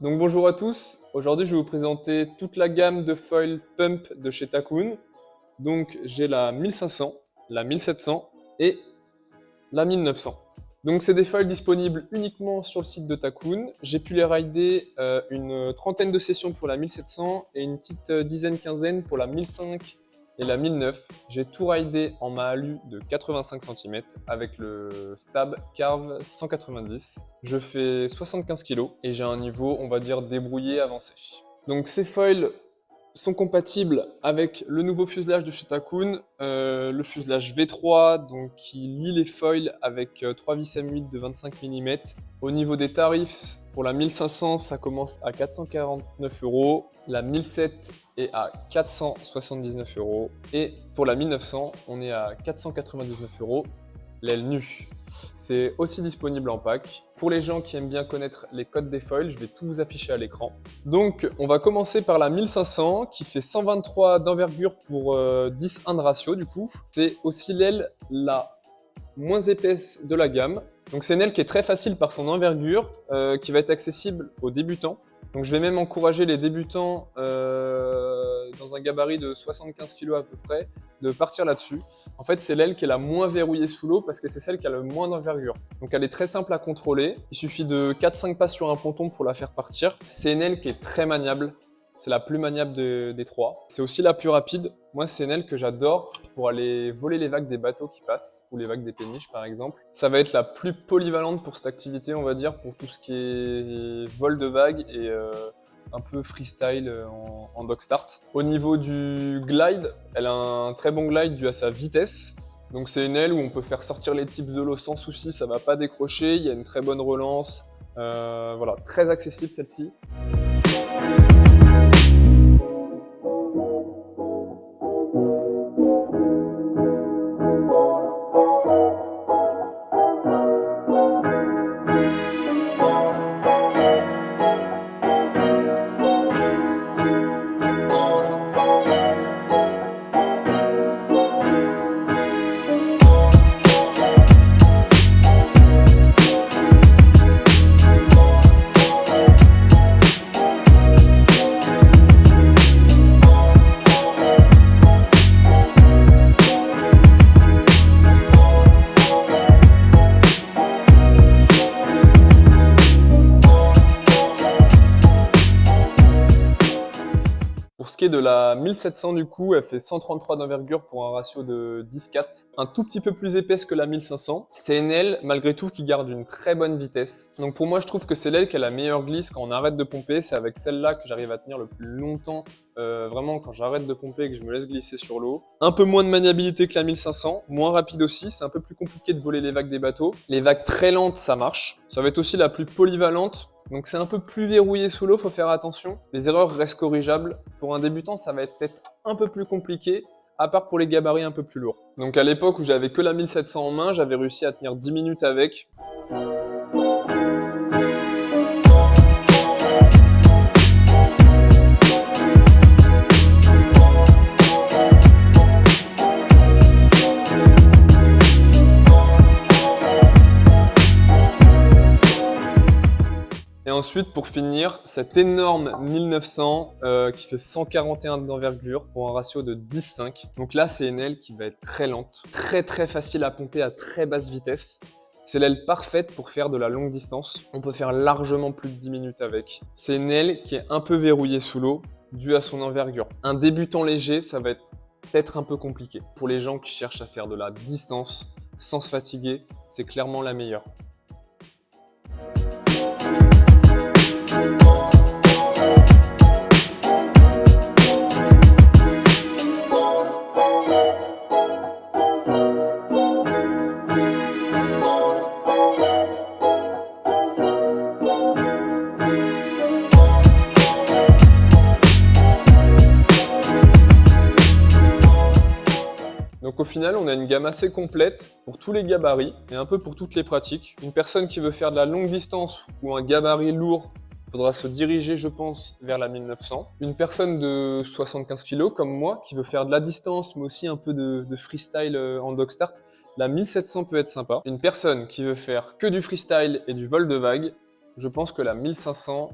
Donc bonjour à tous, aujourd'hui je vais vous présenter toute la gamme de foils pump de chez Takoon. Donc j'ai la 1500, la 1700 et la 1900. Donc c'est des foils disponibles uniquement sur le site de Takoon. J'ai pu les rider une trentaine de sessions pour la 1700 et une petite dizaine-quinzaine pour la 1005 et la 1009. J'ai tout ridé en Mahalu de 85 cm avec le Stab Carve 190. Je fais 75 kg et j'ai un niveau, on va dire, débrouillé avancé. Donc ces foils sont compatibles avec le nouveau fuselage de chez Takoon, le fuselage V3 donc, qui lie les foils avec 3 vis M8 de 25 mm. Au niveau des tarifs, pour la 1500, ça commence à 449 €, la 1007 est à 479 € et pour la 1900, on est à 499 €, l'aile nue. C'est aussi disponible en pack. Pour les gens qui aiment bien connaître les codes des foils, je vais tout vous afficher à l'écran. Donc, on va commencer par la 1500 qui fait 123 d'envergure pour 10-1 de ratio du coup. C'est aussi l'aile la moins épaisse de la gamme. Donc c'est une aile qui est très facile par son envergure, qui va être accessible aux débutants. Donc je vais même encourager les débutants dans un gabarit de 75 kg à peu près, de partir là-dessus. En fait, c'est l'aile qui est la moins verrouillée sous l'eau parce que c'est celle qui a le moins d'envergure. Donc elle est très simple à contrôler. Il suffit de 4-5 passes sur un ponton pour la faire partir. C'est une aile qui est très maniable. C'est la plus maniable des trois. C'est aussi la plus rapide. Moi, c'est une aile que j'adore pour aller voler les vagues des bateaux qui passent, ou les vagues des péniches par exemple. Ça va être la plus polyvalente pour cette activité, on va dire, pour tout ce qui est vol de vagues et un peu freestyle en dock start. Au niveau du glide, elle a un très bon glide dû à sa vitesse. Donc c'est une aile où on peut faire sortir les tips de l'eau sans souci, ça va pas décrocher, il y a une très bonne relance. Voilà, très accessible celle-ci. Pour ce qui est de la 1700 du coup, elle fait 133 d'envergure pour un ratio de 10-4, un tout petit peu plus épaisse que la 1500. C'est une aile malgré tout qui garde une très bonne vitesse. Donc pour moi je trouve que c'est l'aile qui a la meilleure glisse quand on arrête de pomper, c'est avec celle-là que j'arrive à tenir le plus longtemps, vraiment quand j'arrête de pomper et que je me laisse glisser sur l'eau. Un peu moins de maniabilité que la 1500, moins rapide aussi, c'est un peu plus compliqué de voler les vagues des bateaux. Les vagues très lentes ça marche, ça va être aussi la plus polyvalente. Donc c'est un peu plus verrouillé sous l'eau, faut faire attention. Les erreurs restent corrigeables. Pour un débutant, ça va être peut-être un peu plus compliqué, à part pour les gabarits un peu plus lourds. Donc à l'époque où j'avais que la 1700 en main, j'avais réussi à tenir 10 minutes avec. Et ensuite, pour finir, cette énorme 1900 qui fait 141 d'envergure pour un ratio de 10-5. Donc là, c'est une aile qui va être très lente, très facile à pomper à très basse vitesse. C'est l'aile parfaite pour faire de la longue distance. On peut faire largement plus de 10 minutes avec. C'est une aile qui est un peu verrouillée sous l'eau, due à son envergure. Un débutant léger, ça va être peut-être un peu compliqué. Pour les gens qui cherchent à faire de la distance sans se fatiguer, c'est clairement la meilleure. Donc au final, on a une gamme assez complète pour tous les gabarits et un peu pour toutes les pratiques. Une personne qui veut faire de la longue distance ou un gabarit lourd, faudra se diriger, je pense, vers la 1900. Une personne de 75 kg comme moi, qui veut faire de la distance, mais aussi un peu de freestyle en dog start, la 1700 peut être sympa. Une personne qui veut faire que du freestyle et du vol de vague, je pense que la 1500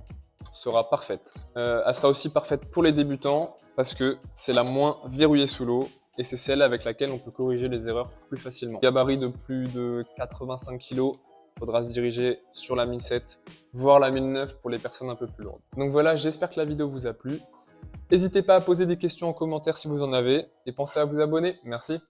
sera parfaite. Elle sera aussi parfaite pour les débutants parce que c'est la moins verrouillée sous l'eau et c'est celle avec laquelle on peut corriger les erreurs plus facilement. Gabarit de plus de 85 kg, il faudra se diriger sur la 1007, voire la 1009 pour les personnes un peu plus lourdes. Donc voilà, j'espère que la vidéo vous a plu. N'hésitez pas à poser des questions en commentaire si vous en avez et pensez à vous abonner. Merci.